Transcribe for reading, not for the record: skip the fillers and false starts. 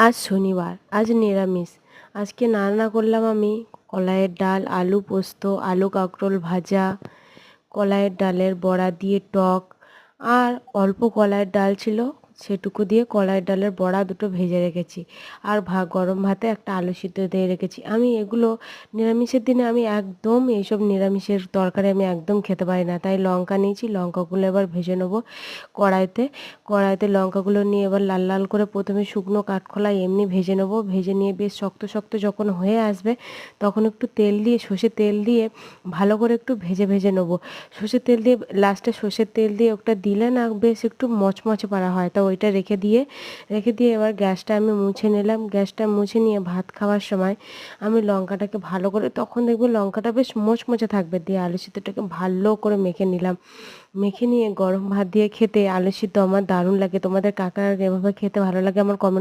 আজ শনিবার, আজ নিরামিষ। আজকে রান্না করলাম আমি কলাইয়ের ডাল, আলু পোস্ত, আলু কাঁকরোল ভাজা, কলাইয়ের ডালের বড়া দিয়ে টক, আর অল্প কলাইয়ের ডাল ছিল, সেটুকু দিয়ে কলাইয়ের ডালের বড়া দুটো ভেজে রেখেছি। আর গরম ভাতে একটা আলু সিদ্ধ দিয়ে রেখেছি। আমি এগুলো নিরামিষের দিনে আমি একদম এইসব নিরামিষের তরকারি আমি একদম খেতে পারি না। তাই লঙ্কা নিয়েছি, লঙ্কাগুলো এবার ভেজে নেবো কড়াইতে। কড়াইতে লঙ্কাগুলো নিয়ে এবার লাল লাল করে প্রথমে শুকনো কাঠখোলায় এমনি ভেজে নেবো। ভেজে নিয়ে বেশ শক্ত শক্ত যখন হয়ে আসবে তখন একটু তেল দিয়ে, সর্ষের তেল দিয়ে ভালো করে একটু ভেজে ভেজে নেবো। সর্ষের তেল দিয়ে লাস্টে সর্ষের তেল দিয়ে ওটা দিলে না বেশ একটু মচমচে পারা হয়, তো ওইটা রেখে দিয়ে এবার গ্যাসটা আমি মুছে নিলাম। গ্যাসটা মুছে নিয়ে ভাত খাওয়ার সময় আমি লঙ্কাটাকে ভালো করে, তখন দেখবো লঙ্কাটা বেশ মচমচে থাকবে, দিয়ে আলু সিদ্ধটাকে ভালো করে মেখে নিলাম। মেখে নিয়ে গরম ভাত দিয়ে খেতে আলু সিদ্ধ আমার দারুণ লাগে। তোমাদের কার কার এভাবে খেতে ভালো লাগে আমার কমেন্ট